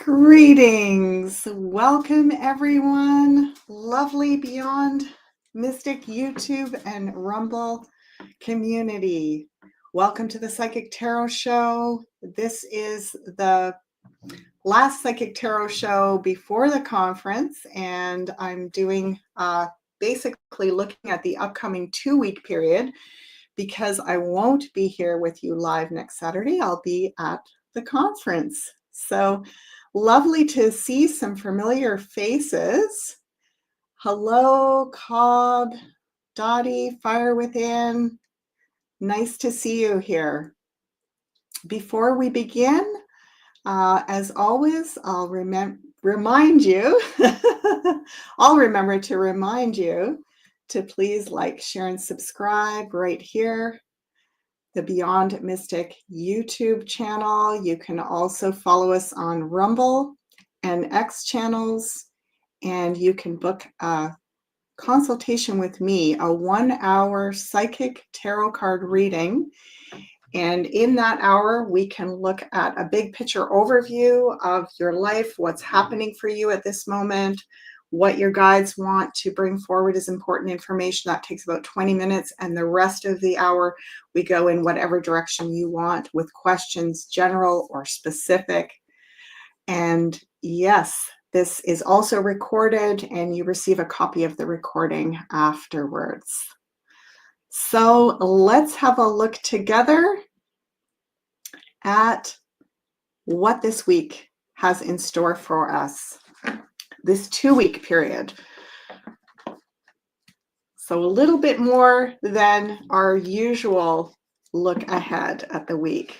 Greetings. Welcome, everyone. Lovely Beyond Mystic YouTube and Rumble community. Welcome to the Psychic Tarot Show. This is the last Psychic Tarot show before the conference, and I'm doing basically looking at the upcoming 2-week period because I won't be here with you live next Saturday. I'll be at the conference. So lovely to see some familiar faces. Hello, Cobb, Dottie, Fire Within. Nice to see you here. Before we begin, as always, I'll remind you, I'll remember to remind you to please like, share, and subscribe right here. The Beyond Mystic YouTube channel. You can also follow us on Rumble and X channels, and you can book a consultation with me, a 1-hour psychic tarot card reading. And in that hour, we can look at a big picture overview of your life, what's happening for you at this moment, what your guides want to bring forward is important information. That takes about 20 minutes. And the rest of the hour, we go in whatever direction you want with questions, general or specific. And yes, this is also recorded, and you receive a copy of the recording afterwards. So let's have a look together at what this week has in store for us. This 2-week period. So a little bit more than our usual look ahead at the week.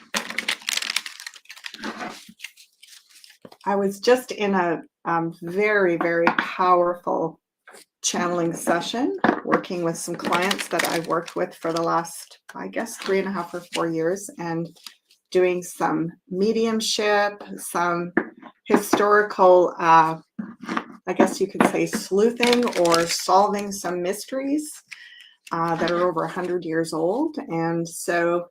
I was just in a very, very powerful channeling session, working with some clients that I've worked with for the last, I guess, 3.5 or 4 years, and doing some mediumship, some historical I guess you could say sleuthing or solving some mysteries that are over 100 years old. And so,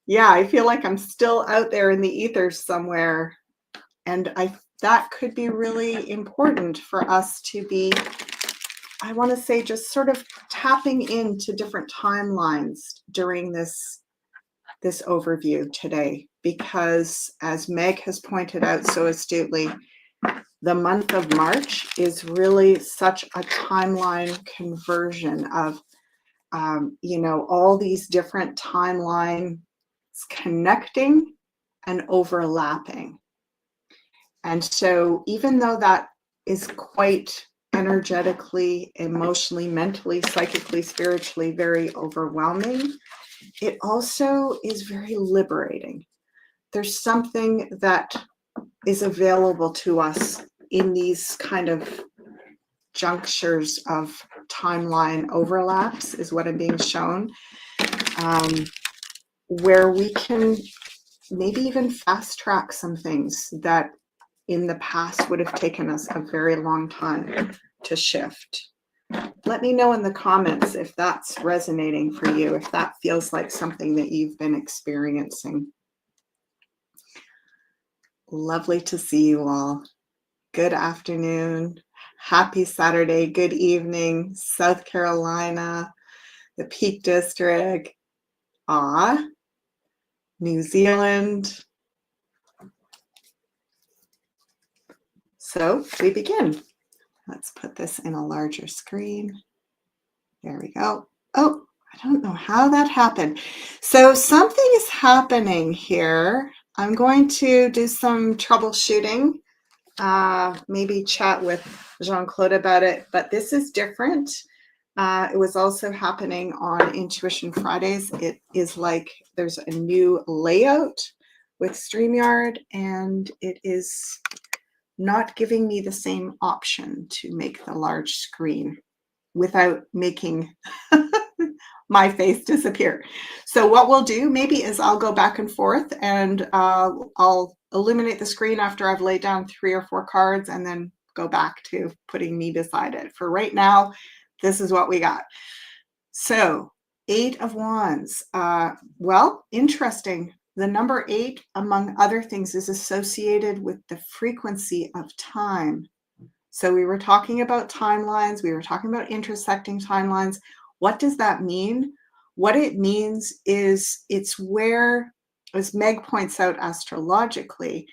yeah, I feel like I'm still out there in the ethers somewhere. And that could be really important for us to be, I want to say, just sort of tapping into different timelines during this overview today. Because as Meg has pointed out so astutely, the month of March is really such a timeline conversion of, all these different timelines connecting and overlapping. And so even though that is quite energetically, emotionally, mentally, psychically, spiritually, very overwhelming, it also is very liberating. There's something that is available to us in these kind of junctures of timeline overlaps, is what I'm being shown, where we can maybe even fast track some things that in the past would have taken us a very long time to shift. Let me know in the comments if that's resonating for you, if that feels like something that you've been experiencing. Lovely to see you all. Good afternoon. Happy Saturday. Good evening. South Carolina, the Peak District. New Zealand. So we begin. Let's put this in a larger screen. There we go. Oh, I don't know how that happened. So something is happening here. I'm going to do some troubleshooting, maybe chat with Jean-Claude about it, but this is different. It was also happening on Intuition Fridays. It is like there's a new layout with StreamYard, and it is not giving me the same option to make the large screen without making my face disappear. So what we'll do maybe is I'll go back and forth, and I'll illuminate the screen after I've laid down 3 or 4 cards, and then go back to putting me beside it. For right now, this is what we got. So 8 of Wands. Well, interesting. the number 8, among other things, is associated with the frequency of time. So we were talking about timelines. We were talking about intersecting timelines. What does that mean? What it means is it's where, as Meg points out astrologically,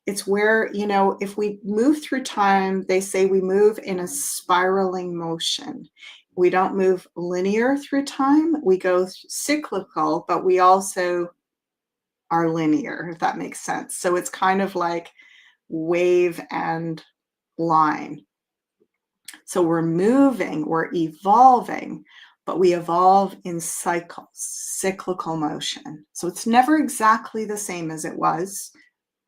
it's where, if we move through time, they say we move in a spiraling motion. We don't move linear through time. We go cyclical, but we also are linear, if that makes sense. So it's kind of like wave and line. So we're moving, we're evolving, but we evolve in cycles, cyclical motion. So it's never exactly the same as it was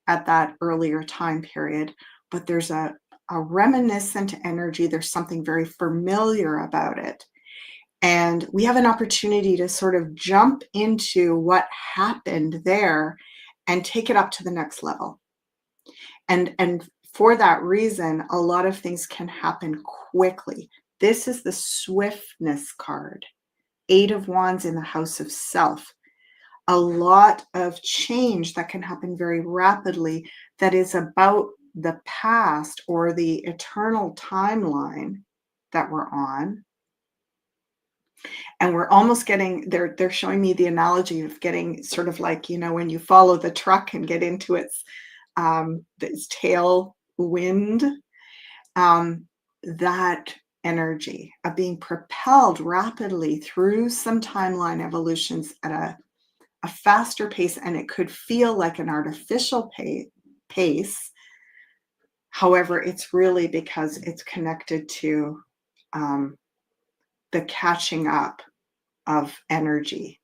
at that earlier time period, but there's a reminiscent energy. There's something very familiar about it. And we have an opportunity to sort of jump into what happened there and take it up to the next level. And for that reason, a lot of things can happen quickly. This is the swiftness card, 8 of Wands in the House of Self. A lot of change that can happen very rapidly that is about the past or the eternal timeline that we're on. And we're almost getting, they're showing me the analogy of getting sort of like, when you follow the truck and get into its tailwind, that energy of being propelled rapidly through some timeline evolutions at a faster pace, and it could feel like an artificial pace. However, it's really because it's connected to the catching up of energy.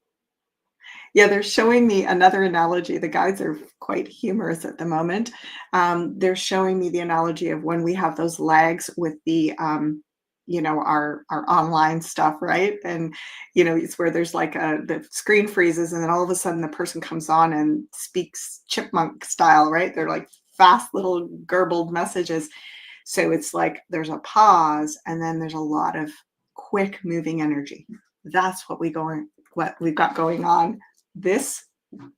Yeah, they're showing me another analogy. The guides are quite humorous at the moment. They're showing me the analogy of when we have those lags with the our online stuff, right? And it's where there's like the screen freezes, and then all of a sudden the person comes on and speaks chipmunk style, right? They're like fast little garbled messages. So it's like there's a pause, and then there's a lot of quick moving energy. That's what we've got going on this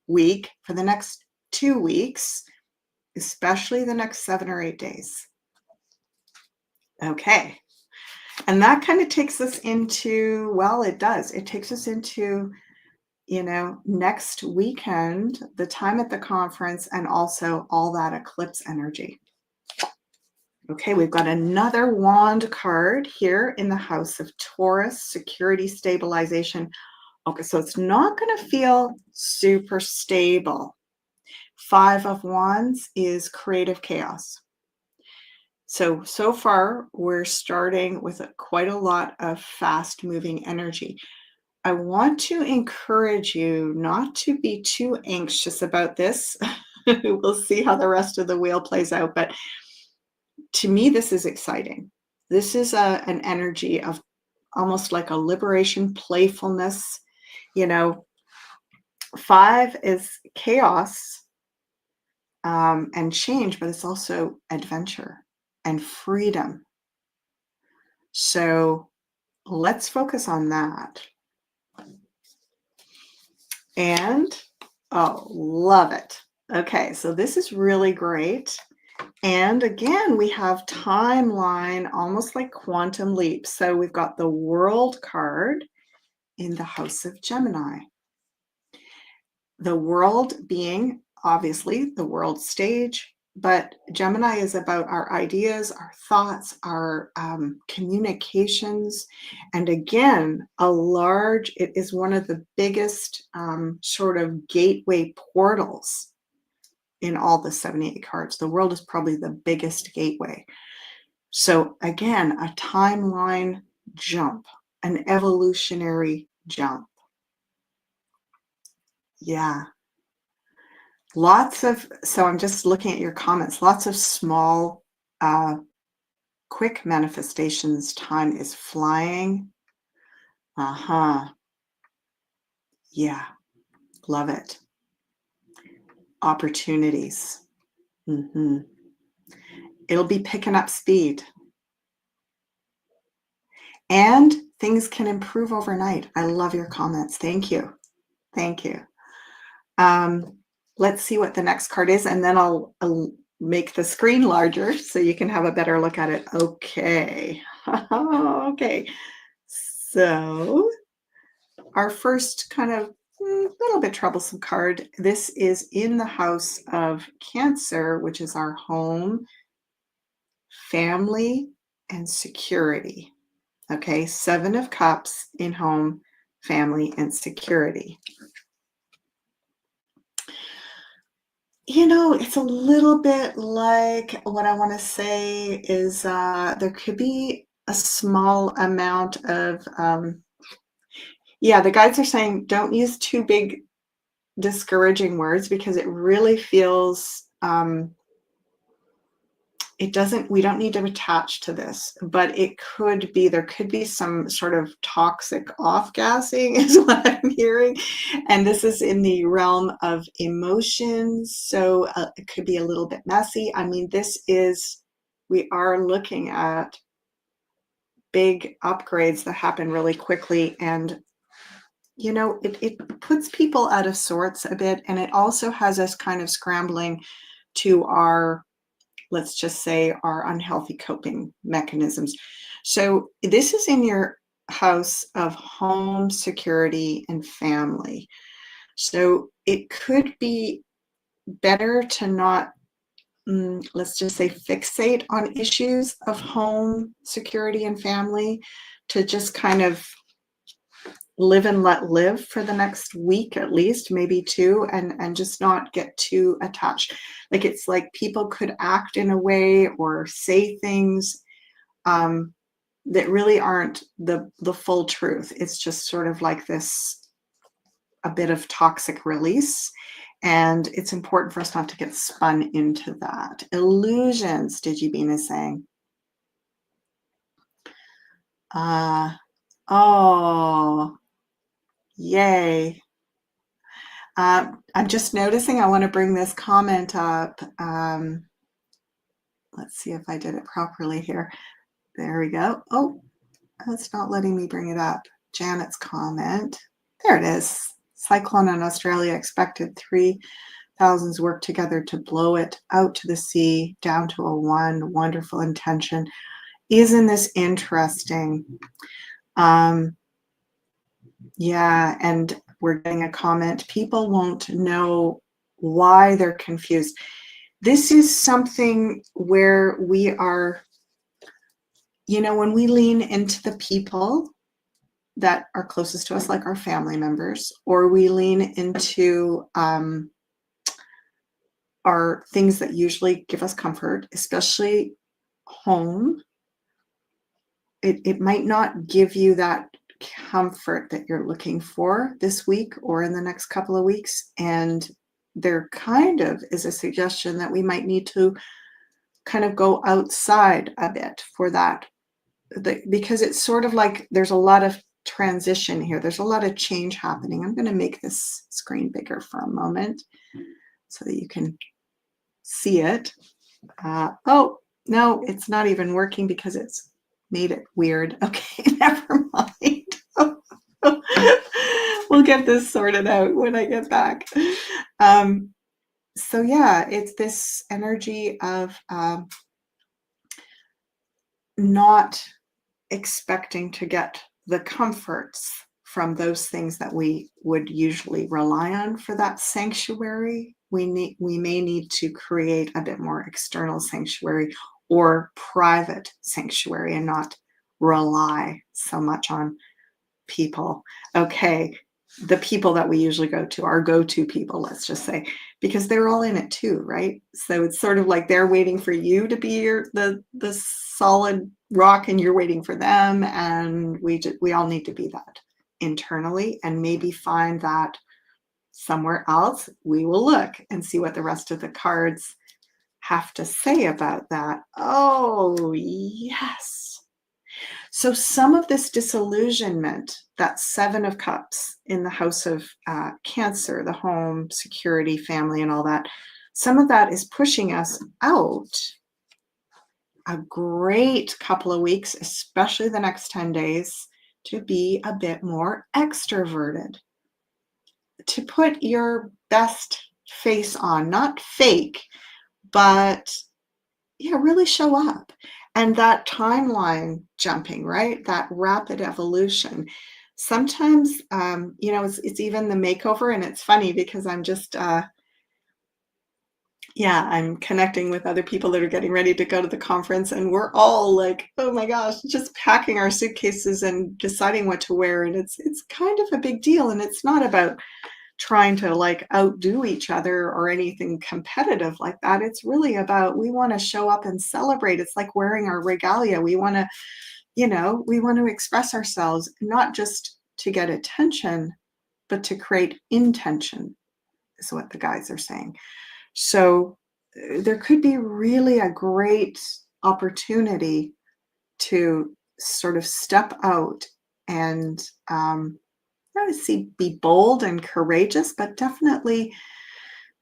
week for the next 2 weeks, especially the next 7 or 8 days. Okay. And that kind of takes us into, it takes us into, next weekend, the time at the conference, and also all that eclipse energy. Okay, we've got another wand card here in the House of Taurus, security, stabilization. Okay, so it's not going to feel super stable. 5 of Wands is creative chaos. So far, we're starting with quite a lot of fast-moving energy. I want to encourage you not to be too anxious about this. We'll see how the rest of the wheel plays out, but to me, this is exciting. This is an energy of almost like a liberation, playfulness. 5 is chaos and change, but it's also adventure and freedom. So let's focus on that. And, love it. Okay, so this is really great. And again, we have timeline, almost like quantum leaps. So we've got the World card in the House of Gemini. The world being, obviously, the world stage, but Gemini is about our ideas, our thoughts, our communications. And again, it is one of the biggest sort of gateway portals in all the 78 cards. The world is probably the biggest gateway. So again, a timeline jump, an evolutionary jump. Yeah. So I'm just looking at your comments, lots of small, quick manifestations. Time is flying. Yeah, love it. Opportunities. It'll be picking up speed. And things can improve overnight. I love your comments. Thank you. Thank you. let's see what the next card is, and then I'll make the screen larger so you can have a better look at it. Okay. Okay. So our first kind of little bit troublesome card. This is in the house of Cancer, which is our home, family, and security. Okay, 7 of Cups in home, family, and security. You know, it's a little bit like what I want to say is there could be a small amount of, yeah, the guides are saying don't use too big discouraging words because it really feels, it doesn't, we don't need to attach to this, but it could be, there could be some sort of toxic off-gassing is what I'm hearing. And this is in the realm of emotions. So it could be a little bit messy. I mean, we are looking at big upgrades that happen really quickly. And, you know, it puts people out of sorts a bit. And it also has us kind of scrambling to our, let's just say, our unhealthy coping mechanisms. So this is in your house of home, security, and family. So it could be better to not, let's just say, fixate on issues of home, security, and family, to just kind of live and let live for the next week at least, maybe 2, and just not get too attached. Like, it's like people could act in a way or say things that really aren't the full truth. It's just sort of like this, a bit of toxic release. And it's important for us not to get spun into that. Illusions, Digibeen is saying. Oh, yay. I'm just noticing, I want to bring this comment up. Let's see if I did it properly here. There we go. Oh, it's not letting me bring it up. Janet's comment. There it is. Cyclone in Australia expected 3,000s work together to blow it out to the sea, down to a 1. Wonderful intention. Isn't this interesting? Yeah, and we're getting a comment. People won't know why they're confused. This is something where we are, you know, when we lean into the people that are closest to us, like our family members, or we lean into our things that usually give us comfort, especially home, it might not give you that comfort that you're looking for this week or in the next couple of weeks. And there kind of is a suggestion that we might need to kind of go outside a bit for that, because it's sort of like there's a lot of transition here. There's a lot of change happening. I'm going to make this screen bigger for a moment so that you can see it. Oh, no, it's not even working because it's made it weird. Okay, never mind. We'll get this sorted out when I get back. So yeah, it's this energy of not expecting to get the comforts from those things that we would usually rely on for that sanctuary. We may need to create a bit more external sanctuary or private sanctuary and not rely so much on people. Okay, the people that we usually go to, our go-to people, let's just say, because they're all in it too, right? So it's sort of like they're waiting for you to be the solid rock and you're waiting for them, and we all need to be that internally, and maybe find that somewhere else. We will look and see what the rest of the cards have to say about that. Oh, yes. So some of this disillusionment, that 7 of Cups in the house of Cancer, the home, security, family, and all that, some of that is pushing us out a great couple of weeks, especially the next 10 days, to be a bit more extroverted, to put your best face on, not fake, but yeah, really show up. And that timeline jumping, right? That rapid evolution. Sometimes, it's even the makeover, and it's funny because I'm just, yeah, I'm connecting with other people that are getting ready to go to the conference, and we're all like, oh my gosh, just packing our suitcases and deciding what to wear, and it's kind of a big deal, and it's not about trying to like outdo each other or anything competitive like that. It's really about we want to show up and celebrate. It's like wearing our regalia. We want to, we want to express ourselves, not just to get attention, but to create intention, is what the guys are saying. So there could be really a great opportunity to sort of step out and see, be bold and courageous, but definitely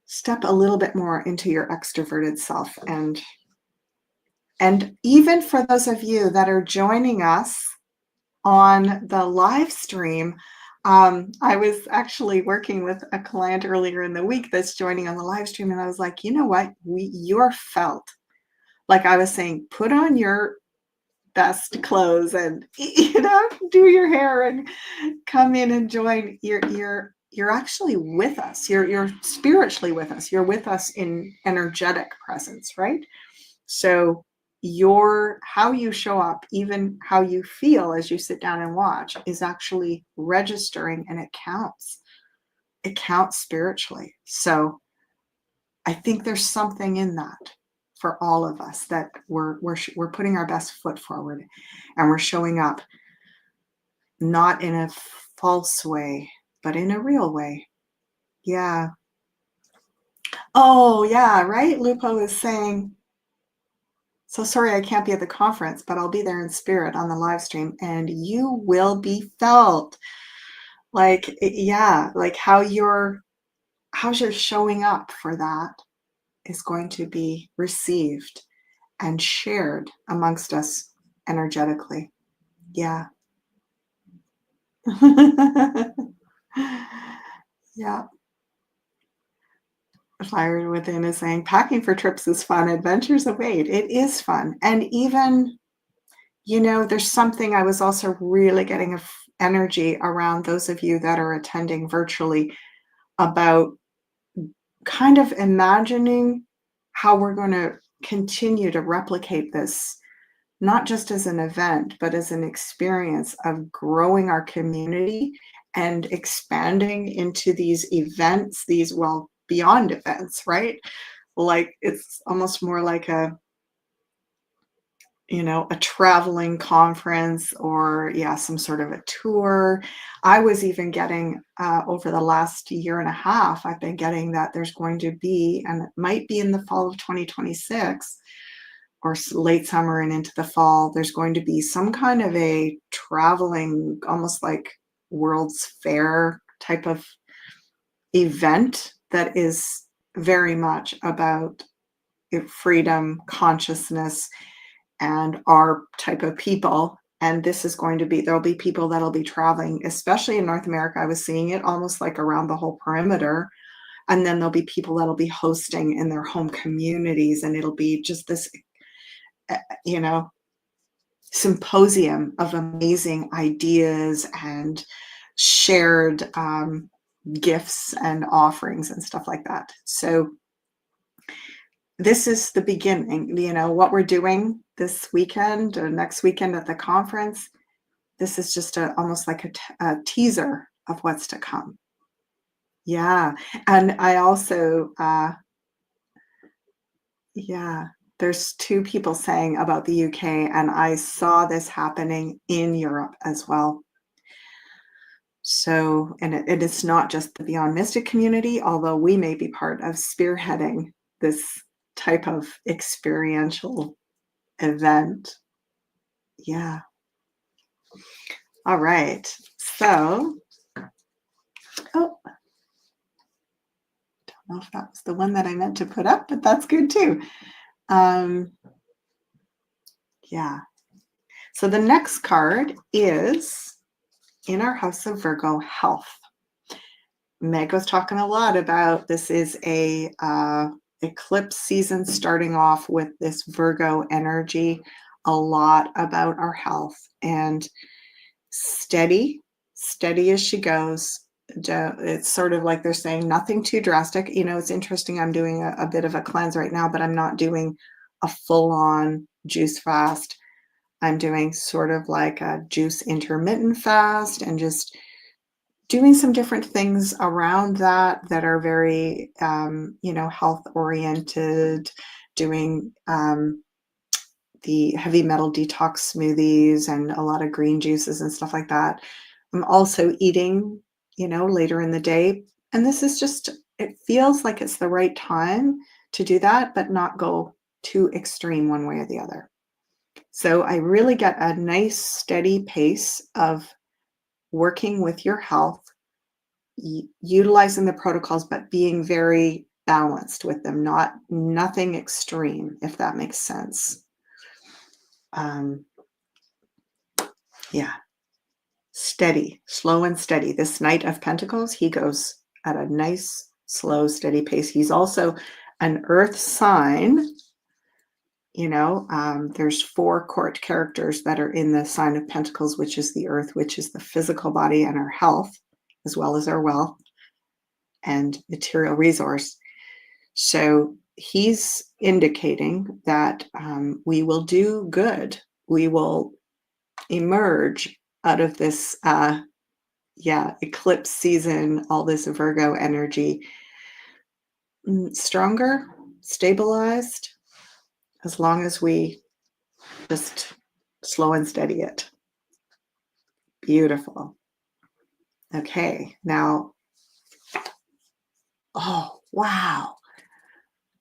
step a little bit more into your extroverted self. And even for those of you that are joining us on the live stream, I was actually working with a client earlier in the week that's joining on the live stream, and I was like, you know what? You're felt. Like I was saying, put on your best clothes and do your hair and come in and join. You're actually with us. You're spiritually with us. You're with us in energetic presence, right? So how you show up, even how you feel as you sit down and watch, is actually registering, and it counts. It counts spiritually. So I think there's something in that for all of us, that we're putting our best foot forward, and we're showing up not in a false way, but in a real way. Yeah. Oh, yeah, right? Lupo is saying, so sorry I can't be at the conference, but I'll be there in spirit on the live stream, and you will be felt. Like, yeah, like how's your showing up for that is going to be received and shared amongst us energetically. Yeah. Yeah. Fire Within is saying, packing for trips is fun. Adventures await. It is fun. And even, there's something I was also really getting energy around those of you that are attending virtually about kind of imagining how we're going to continue to replicate this, not just as an event, but as an experience of growing our community and expanding into these events, beyond events, right? Like it's almost more like a traveling conference, or some sort of a tour. I was even getting over the last year and a half, I've been getting that there's going to be, and it might be in the fall of 2026 or late summer and into the fall, there's going to be some kind of a traveling, almost like World's Fair type of event that is very much about freedom, consciousness, and our type of people. And this is going to be, there'll be people that'll be traveling, especially in North America. I was seeing it almost like around the whole perimeter. And then there'll be people that'll be hosting in their home communities. And it'll be just this, symposium of amazing ideas and shared gifts and offerings and stuff like that. So this is the beginning, what we're doing this weekend or next weekend at the conference. This is just almost like a teaser of what's to come. Yeah. And I also, there's two people saying about the UK, and I saw this happening in Europe as well. So, and it is not just the Beyond Mystic community, although we may be part of spearheading this type of experiential event. Yeah. All right. So, don't know if that was the one that I meant to put up, but that's good too. Yeah. So the next card is in our house of Virgo, health. Meg was talking a lot about this is a eclipse season starting off with this Virgo energy, a lot about our health and steady, steady as she goes. It's sort of like they're saying nothing too drastic. It's interesting. I'm doing a bit of a cleanse right now, but I'm not doing a full-on juice fast. I'm doing sort of like a juice intermittent fast and just doing some different things around that are very, health oriented, doing the heavy metal detox smoothies and a lot of green juices and stuff like that. I'm also eating, later in the day. And this is just, it feels like it's the right time to do that, but not go too extreme one way or the other. So I really get a nice steady pace of working with your health, utilizing the protocols, but being very balanced with them, nothing extreme, if that makes sense. Yeah, steady, slow and steady. This Knight of Pentacles, he goes at a nice, slow, steady pace. He's also an earth sign. There's 4 court characters that are in the sign of Pentacles, which is the earth, which is the physical body and our health, as well as our wealth and material resource. So he's indicating that we will do good. We will emerge out of this, eclipse season, all this Virgo energy, stronger, stabilized, as long as we just slow and steady it. Beautiful. Okay, now, oh, wow.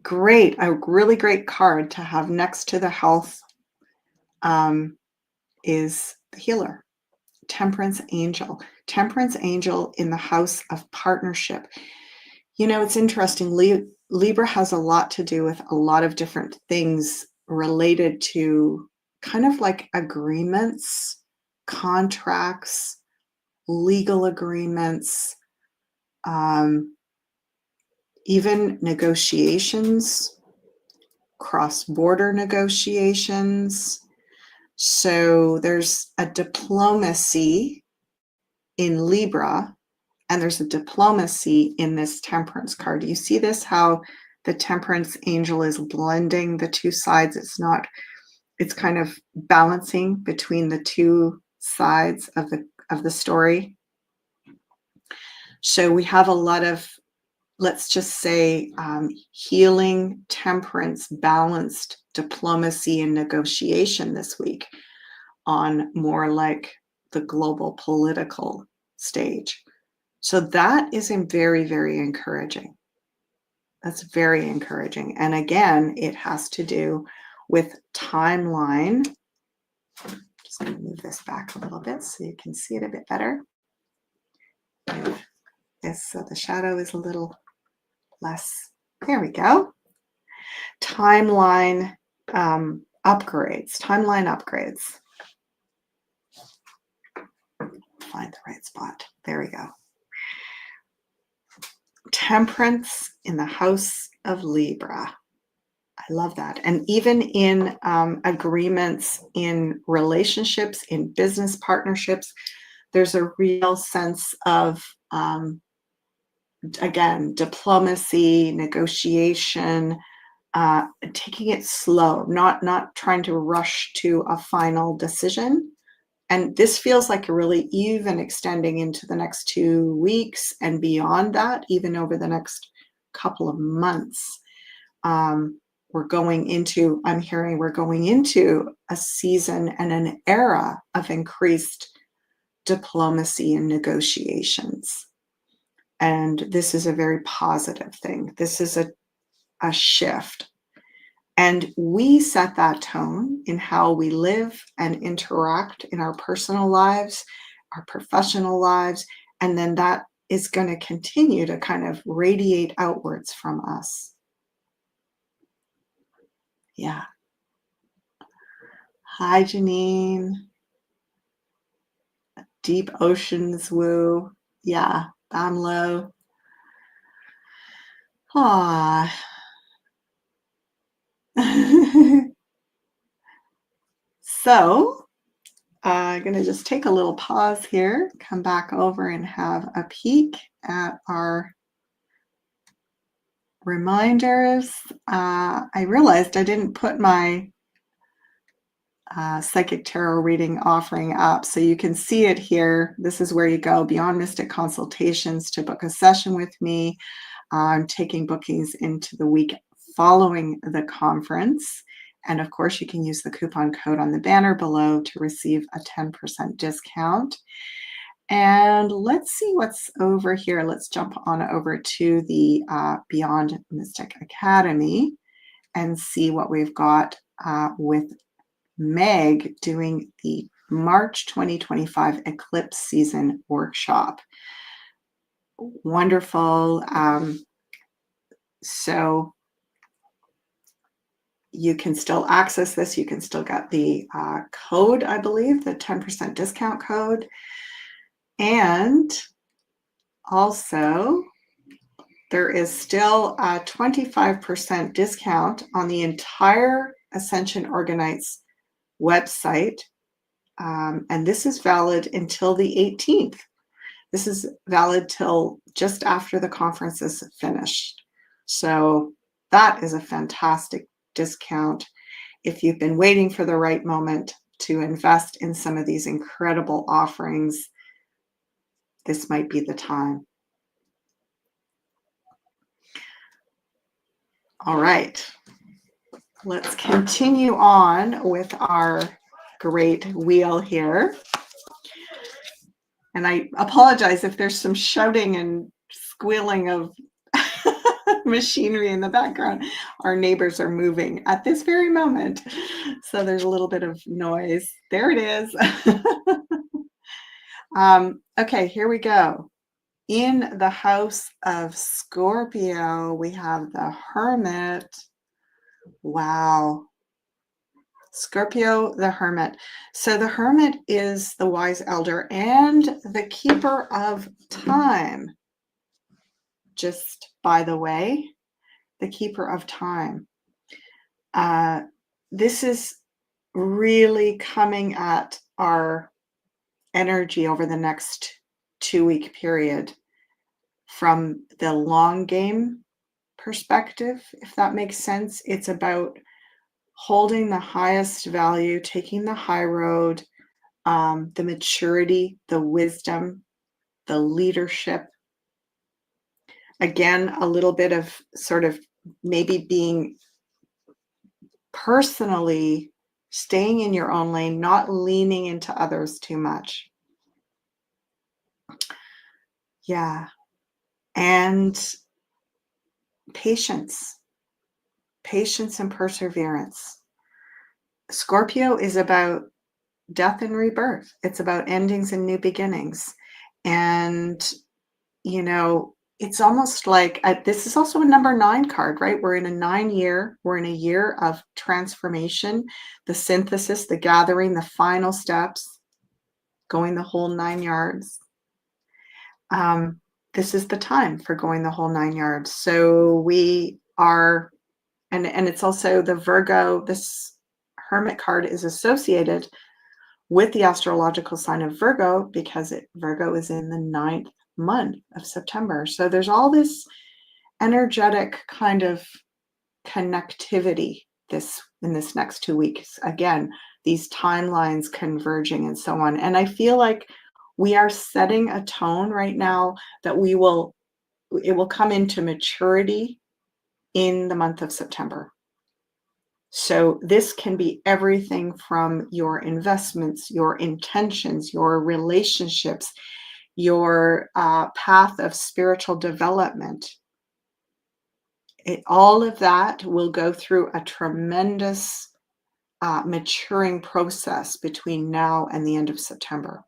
Great. A really great card to have next to the health is the healer, Temperance Angel. Temperance Angel in the house of partnership. It's interesting. Libra has a lot to do with a lot of different things related to kind of like agreements, contracts, legal agreements, even negotiations, cross-border negotiations. So there's a diplomacy in Libra, and there's a diplomacy in this Temperance card. Do you see this, how the Temperance Angel is blending the two sides? It's kind of balancing between the two sides of the story. So we have a lot of, let's just say, healing, temperance, balanced diplomacy and negotiation this week on more like the global political stage. So that is very, very encouraging. That's very encouraging. And again, it has to do with timeline. Just going to move this back a little bit so you can see it a bit better. Yes, so the shadow is a little less. There we go. Timeline upgrades. Timeline upgrades. Find the right spot. There we go. Temperance in the house of Libra. I love that. And even in agreements, in relationships, in business partnerships, there's a real sense of, again, diplomacy, negotiation, taking it slow, not trying to rush to a final decision. And this feels like really even extending into the next 2 weeks and beyond that, even over the next couple of months. I'm hearing we're going into a season and an era of increased diplomacy and negotiations. And this is a very positive thing. This is a shift. And we set that tone in how we live and interact in our personal lives, our professional lives, and then that is going to continue to kind of radiate outwards from us. Yeah. Hi, Janine. Deep Oceans Woo. Yeah, down low. Ah. So, I'm going to just take a little pause here, come back over and have a peek at our reminders. I realized I didn't put my Psychic Tarot reading offering up, so you can see it here. This is where you go, Beyond Mystic Consultations, to book a session with me. I'm taking bookings into the week following the conference. And of course, you can use the coupon code on the banner below to receive a 10% discount. And let's see what's over here. Let's jump on over to the Beyond Mystic Academy and see what we've got with Meg doing the March 2025 Eclipse Season Workshop. Wonderful. So you can still access this. You can still get the code, I believe, the 10% discount code. And also, there is still a 25% discount on the entire Ascension Organites website. And this is valid until the 18th. This is valid till just after the conference is finished. So that is a fantastic discount. If you've been waiting for the right moment to invest in some of these incredible offerings, this might be the time. All right, let's continue on with our great wheel here. And I apologize if there's some shouting and squealing of machinery in the background. Our neighbors are moving at this very moment, so there's a little bit of noise. There it is. Okay, here we go. In the house of Scorpio, we have the Hermit. Wow. Scorpio, the Hermit. So the Hermit is the wise elder and the keeper of time. Just by the way, the keeper of time. This is really coming at our energy over the next 2-week period from the long game perspective, if that makes sense. It's about holding the highest value, taking the high road, the maturity, the wisdom, the leadership. Again, a little bit of sort of maybe being personally staying in your own lane, not leaning into others too much. Yeah. And patience and perseverance. Scorpio is about death and rebirth. It's about endings and new beginnings. And, you know, it's almost like this is also a number 9 card, right? We're in a we're in a year of transformation, the synthesis, the gathering, the final steps, going the whole 9 yards. This is the time for going the whole 9 yards. So we are, and it's also the Virgo, this Hermit card is associated with the astrological sign of Virgo because Virgo is in the 9th month of September. So there's all this energetic kind of connectivity in this next 2 weeks. Again, these timelines converging and so on. And I feel like we are setting a tone right now that it will come into maturity in the month of September. So this can be everything from your investments, your intentions, your relationships, your path of spiritual development. All of that will go through a tremendous maturing process between now and the end of September.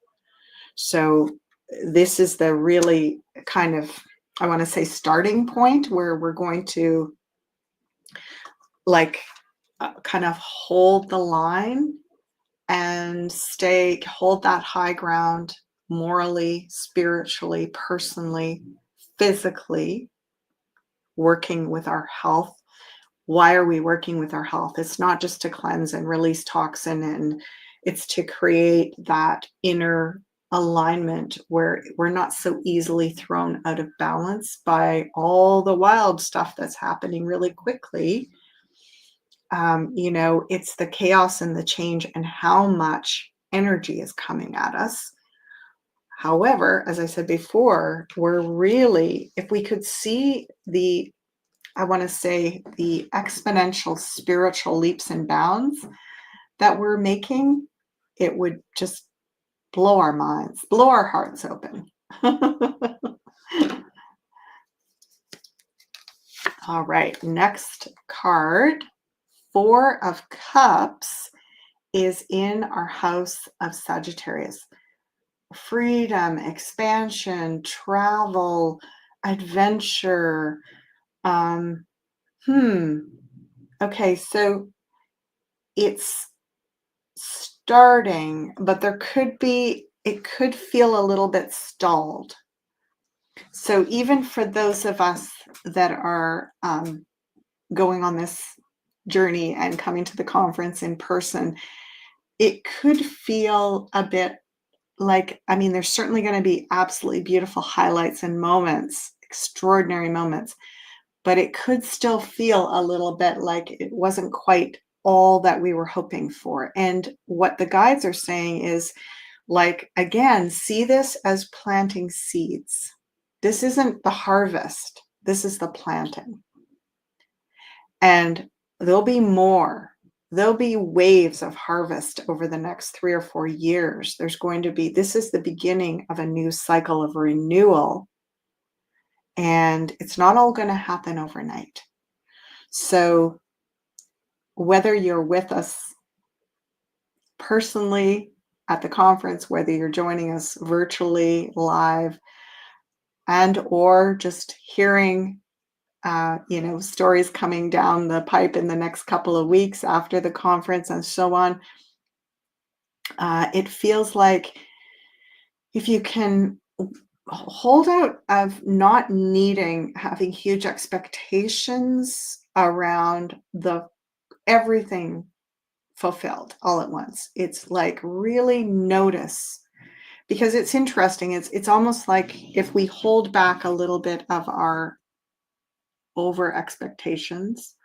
So this is the really kind of, I want to say, starting point where we're going to kind of hold the line and hold that high ground morally, spiritually, personally, physically, working with our health. Why are we working with our health? It's not just to cleanse and release toxin, and it's to create that inner alignment where we're not so easily thrown out of balance by all the wild stuff that's happening really quickly. It's the chaos and the change and how much energy is coming at us. However, as I said before, we're really, if we could see I want to say the exponential spiritual leaps and bounds that we're making, it would just blow our minds, blow our hearts open. All right, next card, 4 of Cups, is in our house of Sagittarius. Freedom, expansion, travel, adventure. Okay, so it's starting, but it could feel a little bit stalled. So even for those of us that are going on this journey and coming to the conference in person, it could feel a bit like, there's certainly going to be absolutely beautiful highlights and moments, extraordinary moments, but it could still feel a little bit like it wasn't quite all that we were hoping for. And what the guides are saying is, like, again, see this as planting seeds. This isn't the harvest. This is the planting. And there'll be more. There'll be waves of harvest over the next 3 or 4 years. This is the beginning of a new cycle of renewal. And it's not all going to happen overnight. So whether you're with us personally at the conference, whether you're joining us virtually live, and or just hearing stories coming down the pipe in the next couple of weeks after the conference and so on, it feels like if you can hold out of not having huge expectations around everything fulfilled all at once. It's like really notice, because it's interesting. It's almost like if we hold back a little bit of our over expectations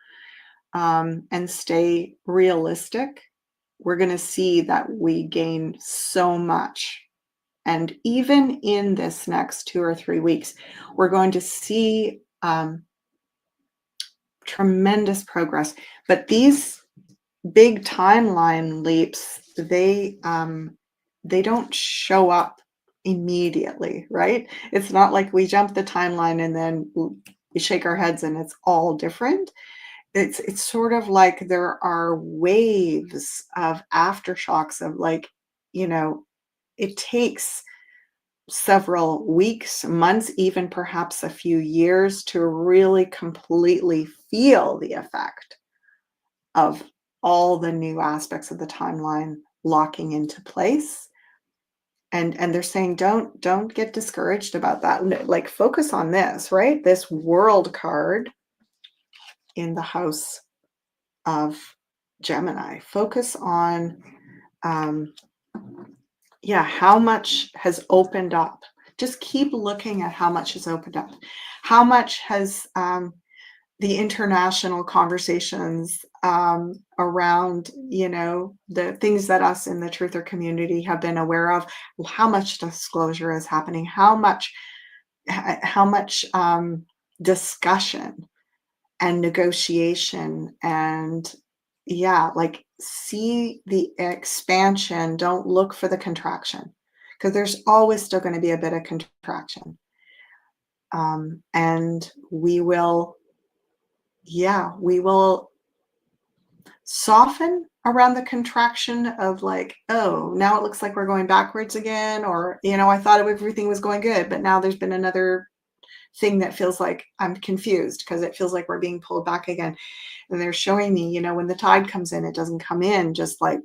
and stay realistic, we're going to see that we gain so much. And even in this next 2 or 3 weeks, we're going to see tremendous progress. But these big timeline leaps, they don't show up immediately, right? It's not like we jump the timeline and then we shake our heads and it's all different. It's sort of like there are waves of aftershocks of, like, it takes several weeks, months, even perhaps a few years to really completely feel the effect of all the new aspects of the timeline locking into place. And they're saying, don't get discouraged about that. Like, focus on this, right? This world card in the house of Gemini. Focus on how much has opened up. Just keep looking at how much has opened up. How much has the international conversations around, the things that us in the truther community have been aware of, how much disclosure is happening, how much discussion and negotiation, and like, see the expansion. Don't look for the contraction, because there's always still going to be a bit of contraction. And we will soften around the contraction of, like, oh, now it looks like we're going backwards again, or, I thought everything was going good, but now there's been another thing that feels like I'm confused, because it feels like we're being pulled back again. And they're showing me, when the tide comes in, it doesn't come in just like,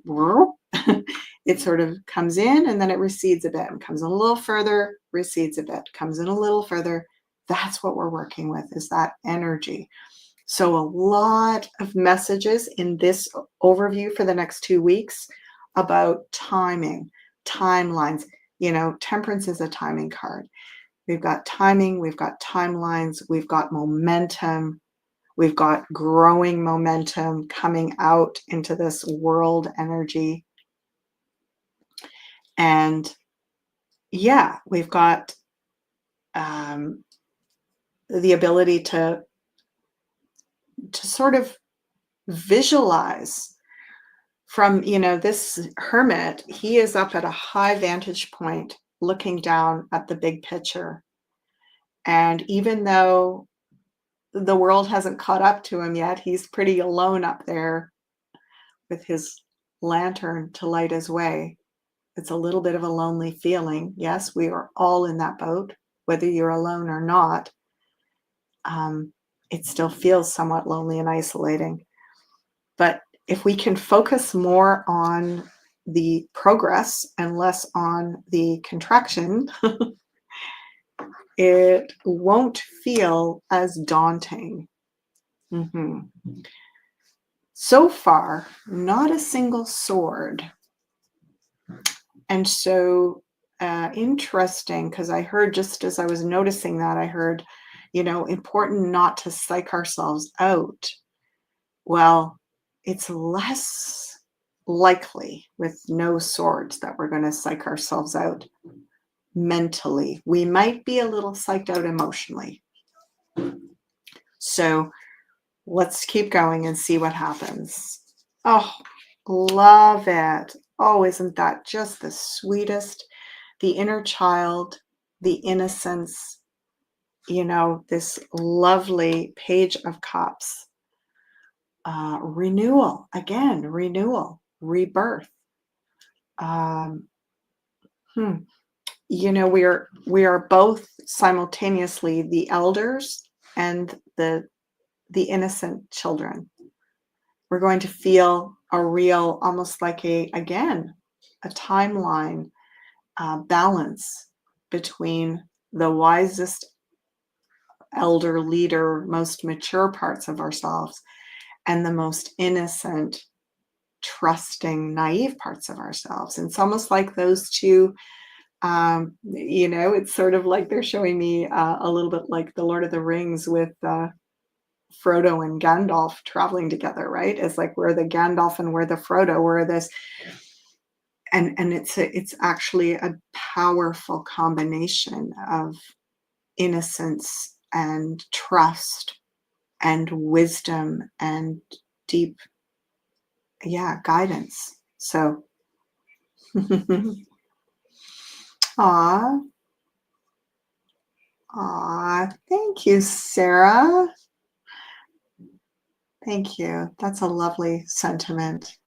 it sort of comes in and then it recedes a bit and comes in a little further, recedes a bit, comes in a little further, That's what we're working with, is that energy. So a lot of messages in this overview for the next 2 weeks about timing, timelines. Temperance is a timing card. We've got timing, we've got timelines, we've got momentum, we've got growing momentum coming out into this world energy. And yeah, we've got the ability to sort of visualize from, this hermit. He is up at a high vantage point looking down at the big picture. And even though the world hasn't caught up to him yet, he's pretty alone up there with his lantern to light his way. It's a little bit of a lonely feeling. Yes, we are all in that boat, whether you're alone or not. It still feels somewhat lonely and isolating. But if we can focus more on the progress and less on the contraction, it won't feel as daunting. So far, not a single sword. And so interesting, because I heard, just as I was noticing that, I heard, important not to psych ourselves out. Well, it's less likely with no swords that we're going to psych ourselves out mentally. We might be a little psyched out emotionally. So let's keep going and see what happens. Oh, love it. Oh, isn't that just the sweetest? The inner child, the innocence, this lovely Page of Cups. Renewal, again, renewal, rebirth. We are both simultaneously the elders and the innocent children. We're going to feel a real, almost like a timeline balance between the wisest elder, leader, most mature parts of ourselves and the most innocent, trusting, naive parts of ourselves. And it's almost like those two, it's sort of like they're showing me a little bit like the Lord of the Rings with Frodo and Gandalf traveling together, right? It's like we're the Gandalf and we're the Frodo. We're this, and it's actually a powerful combination of innocence and trust and wisdom and deep, guidance. So, thank you, Sarah. Thank you. That's a lovely sentiment.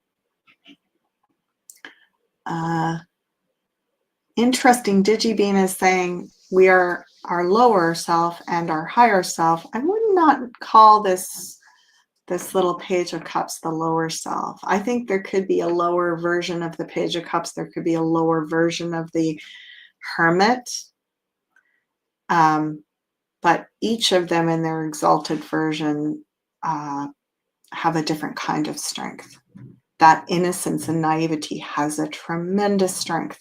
Interesting. DigiBean is saying we are our lower self and our higher self. I would not call this little Page of Cups the lower self. I think there could be a lower version of the Page of Cups. There could be a lower version of the Hermit. But each of them in their exalted version have a different kind of strength. That innocence and naivety has a tremendous strength.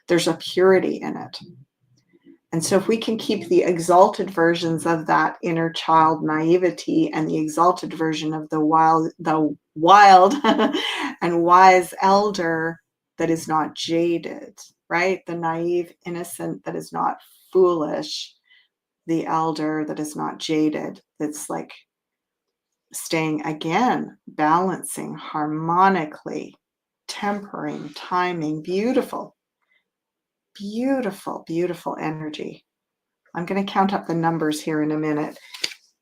There's a purity in it. And so if we can keep the exalted versions of that inner child naivety and the exalted version of the wild and wise elder that is not jaded, right? The naive innocent that is not foolish, the elder that is not jaded, that's like staying again, balancing harmonically, tempering, timing, beautiful, beautiful, beautiful energy. I'm going to count up the numbers here in a minute.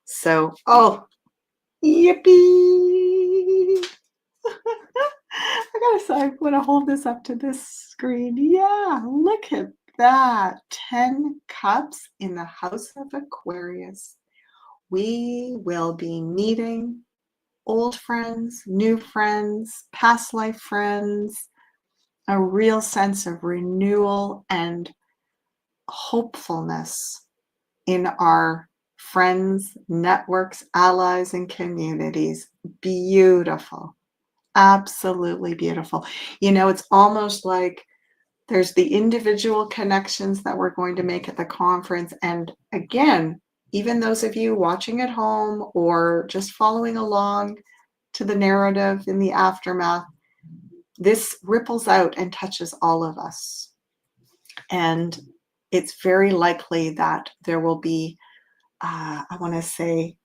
So, yippee! I want to hold this up to this screen. Yeah, look at that. 10 cups in the house of Aquarius. We will be meeting old friends, new friends, past life friends, a real sense of renewal and hopefulness in our friends, networks, allies, and communities. Beautiful. Absolutely beautiful. It's almost like there's the individual connections that we're going to make at the conference. And again, even those of you watching at home or just following along to the narrative in the aftermath, this ripples out and touches all of us. And it's very likely that there will be, I want to say,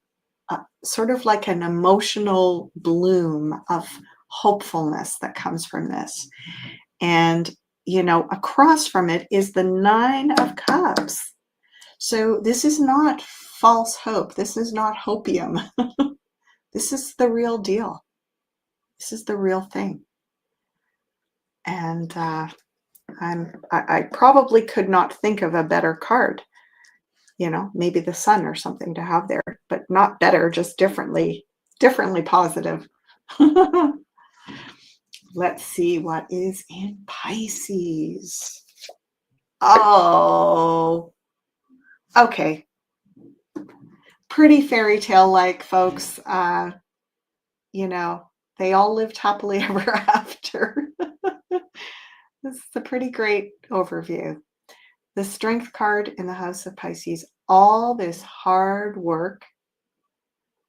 sort of like an emotional bloom of hopefulness that comes from this. And, across from it is the Nine of Cups. So this is not false hope. This is not hopium. This is the real deal. This is the real thing. And I probably could not think of a better card. Maybe the sun or something to have there, but not better, just differently positive. Let's see what is in Pisces. Oh, okay. Pretty fairy tale like, folks. They all lived happily ever after. This is a pretty great overview. The Strength card in the House of Pisces. All this hard work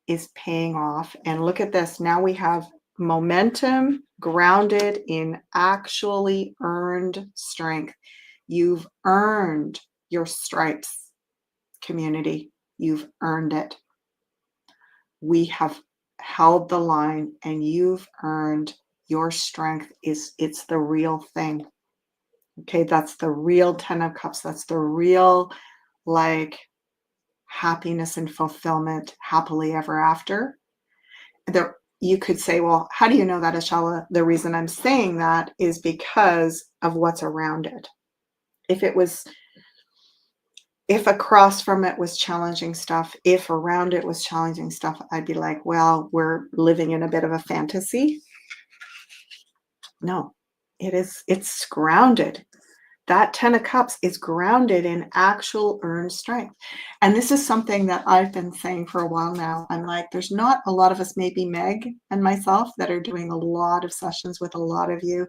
is paying off. And look at this. Now we have momentum grounded in actually earned strength. You've earned your stripes, community. You've earned it. We have held the line and you've earned your strength. It's the real thing. Okay, that's the real 10 of Cups. That's the real, like, happiness and fulfillment, happily ever after. You could say, well, how do you know that, Ashala? The reason I'm saying that is because of what's around it. If across from it was challenging stuff, if around it was challenging stuff, I'd be like, well, we're living in a bit of a fantasy. No, it's grounded. That 10 of Cups is grounded in actual earned strength. And this is something that I've been saying for a while now. I'm like, there's not a lot of us, maybe Meg and myself, that are doing a lot of sessions with a lot of you,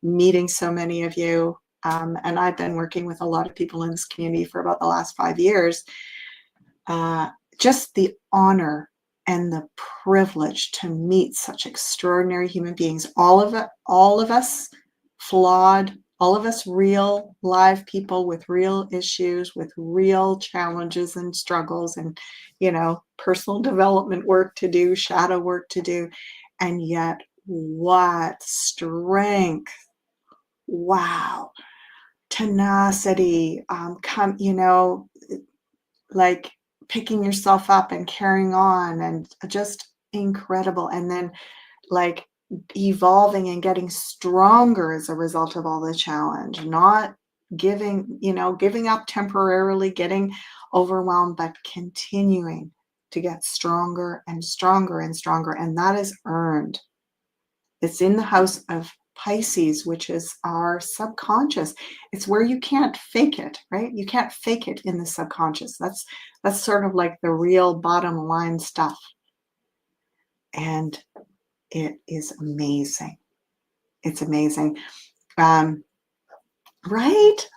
meeting so many of you. And I've been working with a lot of people in this community for about the last 5 years. Just the honor and the privilege to meet such extraordinary human beings. All of us flawed, all of us real live people with real issues, with real challenges and struggles and, personal development work to do, shadow work to do. And yet, what strength. Wow. Tenacity, like picking yourself up and carrying on, and just incredible. And then like evolving and getting stronger as a result of all the challenge, not giving up temporarily, getting overwhelmed, but continuing to get stronger and stronger and stronger. And that is earned. It's in the House of Pisces, which is our subconscious. It's where you can't fake it, right? You can't fake it in the subconscious. That's sort of like the real bottom line stuff. And it is amazing. It's amazing. Right?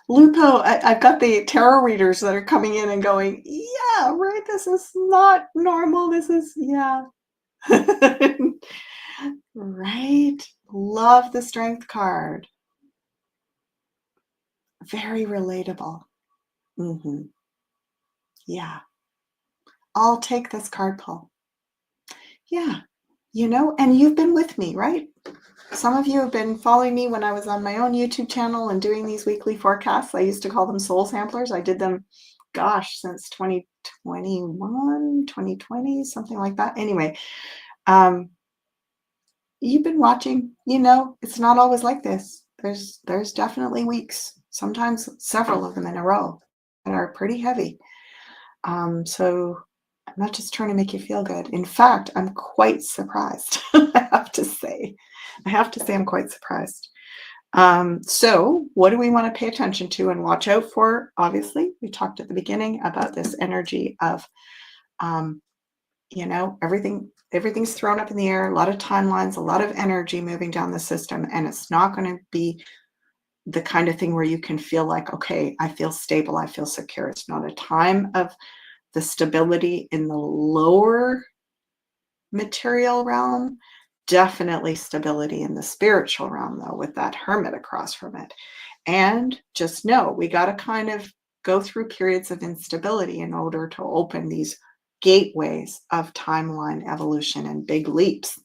Lupo, I've got the tarot readers that are coming in and going, yeah, right, this is not normal. This is, yeah. Right? Love the Strength card. Very relatable. Yeah. I'll take this card pull. Yeah. And you've been with me, right? Some of you have been following me when I was on my own YouTube channel and doing these weekly forecasts. I used to call them soul samplers. I did them, since 2021, 2020, something like that. Anyway, you've been watching, it's not always like this. There's definitely weeks, sometimes several of them in a row, that are pretty heavy. So I'm not just trying to make you feel good. In fact, I'm quite surprised. I have to say I'm quite surprised. So what do we want to pay attention to and watch out for? Obviously, we talked at the beginning about this energy of, um, everything's thrown up in the air, a lot of timelines, a lot of energy moving down the system, and it's not going to be the kind of thing where you can feel like, okay, I feel stable, I feel secure. It's not a time of the stability in the lower material realm. Definitely stability in the spiritual realm, though, with that hermit across from it. And just know we got to kind of go through periods of instability in order to open these gateways of timeline evolution and big leaps.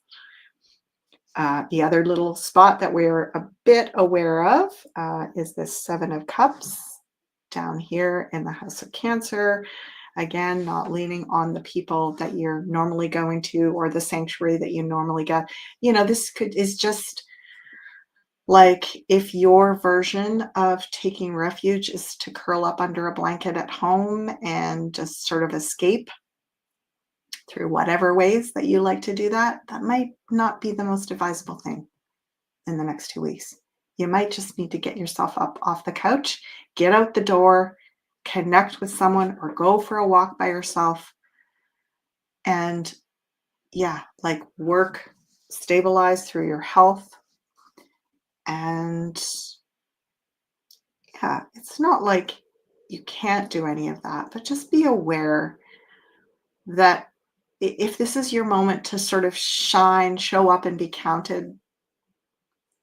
The other little spot that we're a bit aware of is this Seven of Cups down here in the House of Cancer. Again, not leaning on the people that you're normally going to or the sanctuary that you normally get. This is just like if your version of taking refuge is to curl up under a blanket at home and just sort of escape through whatever ways that you like to do that, that might not be the most advisable thing in the next 2 weeks. You might just need to get yourself up off the couch, get out the door, connect with someone, or go for a walk by yourself. And like work, stabilize through your health. And it's not like you can't do any of that, but just be aware that if this is your moment to sort of shine, show up and be counted,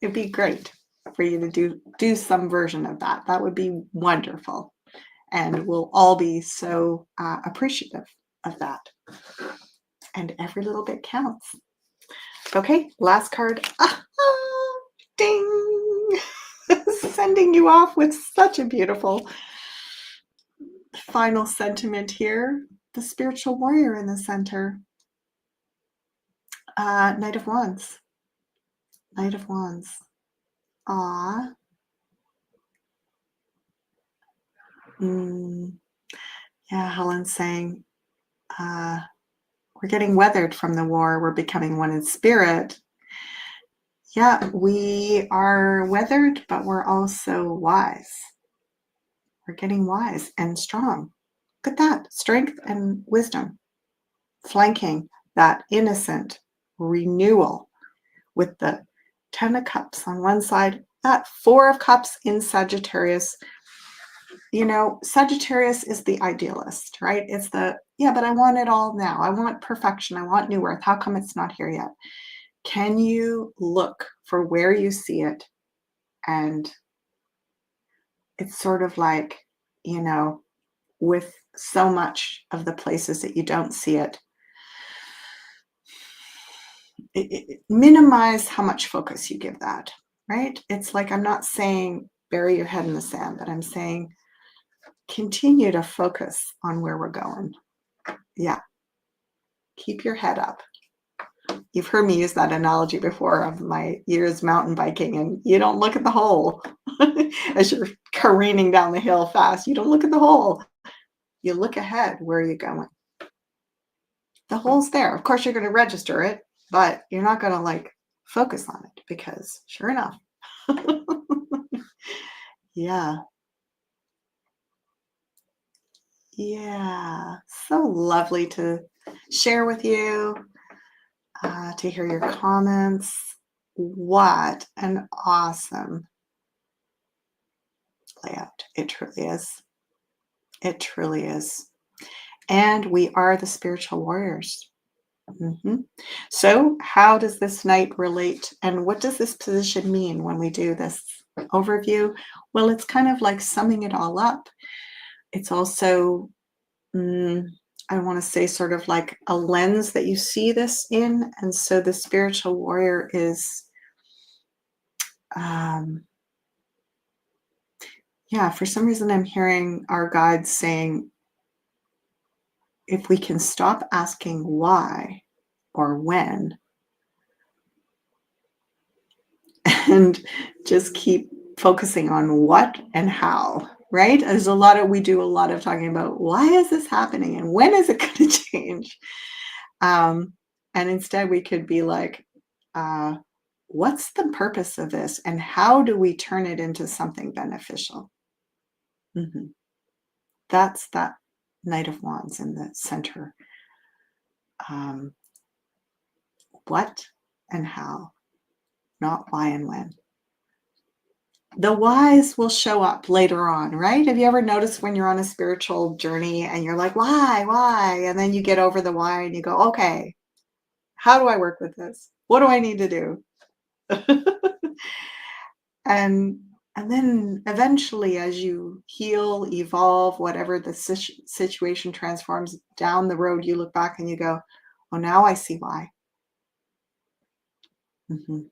it'd be great for you to do some version of that. That would be wonderful. And we'll all be so appreciative of that. And every little bit counts. Okay, last card. Ding! Sending you off with such a beautiful final sentiment here. The spiritual warrior in the center. Knight of Wands. Knight of Wands. Ah. Yeah, Helen's saying, we're getting weathered from the war. We're becoming one in spirit. Yeah, we are weathered, but we're also wise. We're getting wise and strong. Look at that. Strength and wisdom. Flanking that innocent renewal with the 10 of Cups on one side, that 4 of Cups in Sagittarius. Sagittarius is the idealist, right? It's but I want it all now. I want perfection. I want new earth. How come it's not here yet? Can you look for where you see it? And it's sort of like, with so much of the places that you don't see it, minimize how much focus you give that, right? It's like, I'm not saying bury your head in the sand, but I'm saying continue to focus on where we're going. Yeah. Keep your head up. You've heard me use that analogy before of my years mountain biking, and you don't look at the hole as you're careening down the hill fast. You don't look at the hole. You look ahead. Where are you going? The hole's there. Of course, you're going to register it, but you're not going to focus on it because sure enough. Yeah. Yeah. So lovely to share with you, to hear your comments. What an awesome layout. It truly is. It truly is. And we are the spiritual warriors. So how does this night relate? And what does this position mean when we do this overview? Well, it's kind of like summing it all up. It's also, I want to say, sort of like a lens that you see this in. And so the spiritual warrior is, for some reason I'm hearing our guides saying, if we can stop asking why or when and just keep focusing on what and how, right? We do a lot of talking about why is this happening and when is it going to change? And instead we could be like, what's the purpose of this and how do we turn it into something beneficial? Mhm. That's that Knight of Wands in the center. Um, what and how, not why and when. The whys will show up later on, right? Have you ever noticed when you're on a spiritual journey and you're like, why? And then you get over the why and you go, okay, how do I work with this? What do I need to do? and and then eventually as you heal, evolve, whatever the situation transforms down the road, you look back and you go, oh, now I see why. Mhm.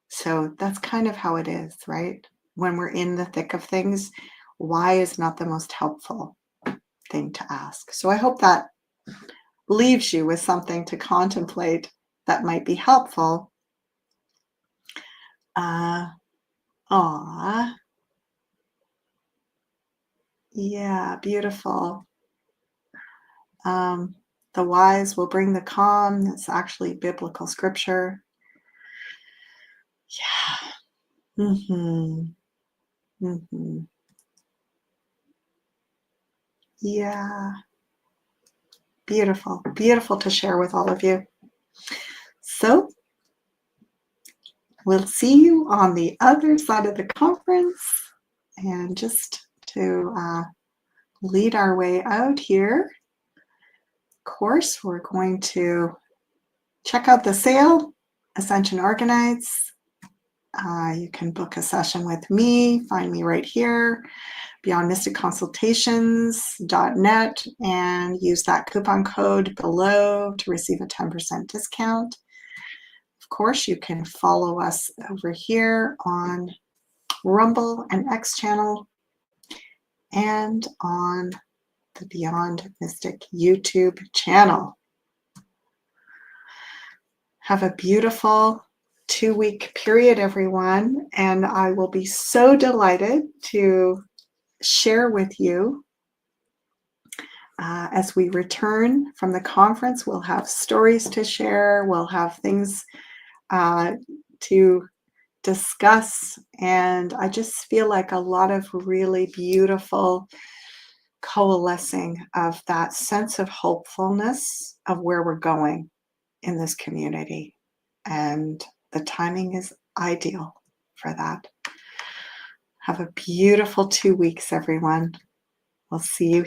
So that's kind of how it is, right? When we're in the thick of things, why is not the most helpful thing to ask. So I hope that leaves you with something to contemplate that might be helpful. Uh, aw, yeah, beautiful. Um, the wise will bring the calm. That's actually biblical scripture. Yeah. Hmm. Hmm. Yeah. Beautiful. Beautiful to share with all of you. So we'll see you on the other side of the conference. And just to lead our way out here, of course, we're going to check out the sale, Ascension Organites. You can book a session with me, find me right here, beyondmysticconsultations.net, and use that coupon code below to receive a 10% discount. Of course, you can follow us over here on Rumble and X channel and on the Beyond Mystic YouTube channel. Have a beautiful 2-week period, everyone, and I will be so delighted to share with you as we return from the conference. We'll have stories to share, we'll have things to discuss, and I just feel like a lot of really beautiful coalescing of that sense of hopefulness of where we're going in this community. And the timing is ideal for that. Have a beautiful 2 weeks, everyone. We'll see you